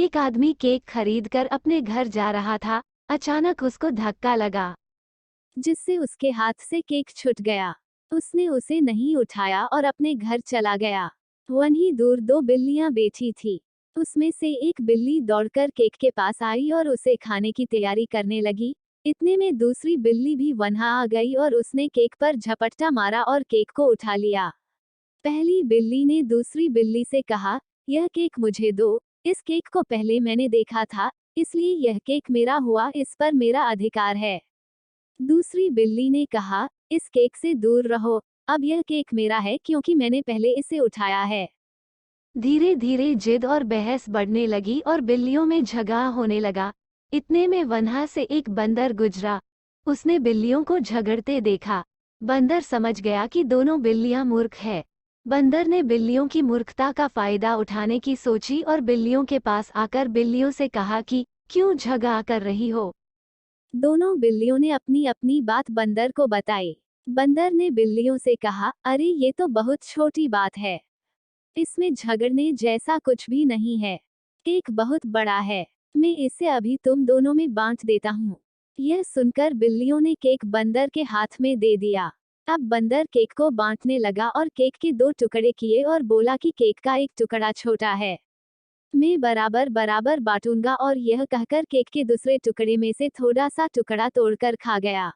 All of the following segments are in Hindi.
एक आदमी केक खरीदकर अपने घर जा रहा था। अचानक उसको धक्का लगा, जिससे उसके हाथ से केक छूट गया। उसने उसे नहीं उठाया और अपने घर चला गया। वहीं दूर दो बिल्लियां बैठी थी। उसमें से एक बिल्ली दौड़कर केक के पास आई और उसे खाने की तैयारी करने लगी। इतने में दूसरी बिल्ली भी वहां आ गई और उसने केक पर झपट्टा मारा और केक को उठा लिया। पहली बिल्ली ने दूसरी बिल्ली से कहा, यह केक मुझे दो। इस केक को पहले मैंने देखा था, इसलिए यह केक मेरा हुआ, इस पर मेरा अधिकार है। दूसरी बिल्ली ने कहा, इस केक से दूर रहो। अब यह केक मेरा है क्योंकि मैंने पहले इसे उठाया है। धीरे धीरे जिद और बहस बढ़ने लगी और बिल्लियों में झगड़ा होने लगा। इतने में वहां से एक बंदर गुजरा। उसने बिल्लियों को झगड़ते देखा। बंदर समझ गया कि दोनों बिल्लियां मूर्ख है। बंदर ने बिल्लियों की मूर्खता का फायदा उठाने की सोची और बिल्लियों के पास आकर बिल्लियों से कहा कि क्यों झगड़ा कर रही हो। दोनों बिल्लियों ने अपनी अपनी बात बंदर को बताई। बंदर ने बिल्लियों से कहा, अरे ये तो बहुत छोटी बात है। इसमें झगड़ने जैसा कुछ भी नहीं है। केक बहुत बड़ा है। मैं इसे अभी तुम दोनों में बांट देता हूँ। यह सुनकर बिल्लियों ने केक बंदर के हाथ में दे दिया। अब बंदर केक को बांटने लगा और केक के दो टुकड़े किए और बोला कि केक का एक टुकड़ा छोटा है। मैं बराबर बराबर बांटूंगा, और यह कहकर केक के दूसरे टुकड़े में से थोड़ा सा टुकड़ा तोड़कर खा गया।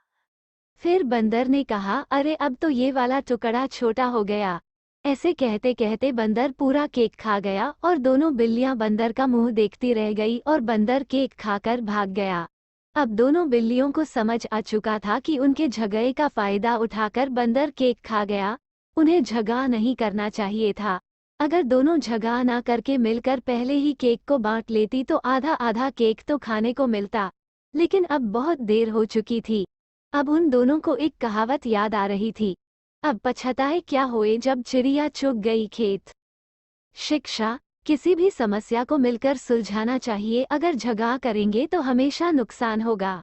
फिर बंदर ने कहा, अरे अब तो ये वाला टुकड़ा छोटा हो गया। ऐसे कहते कहते बंदर पूरा केक खा गया और दोनों बिल्लियां बंदर का मुंह देखती रह गई और बंदर केक खाकर भाग गया। अब दोनों बिल्लियों को समझ आ चुका था कि उनके झगड़े का फायदा उठाकर बंदर केक खा गया। उन्हें झगड़ा नहीं करना चाहिए था। अगर दोनों झगड़ा ना करके मिलकर पहले ही केक को बांट लेती तो आधा आधा केक तो खाने को मिलता। लेकिन अब बहुत देर हो चुकी थी। अब उन दोनों को एक कहावत याद आ रही थी, अब पछताए क्या होए जब चिड़िया चुग गई खेत। शिक्षा, किसी भी समस्या को मिलकर सुलझाना चाहिए। अगर झगड़ा करेंगे तो हमेशा नुकसान होगा।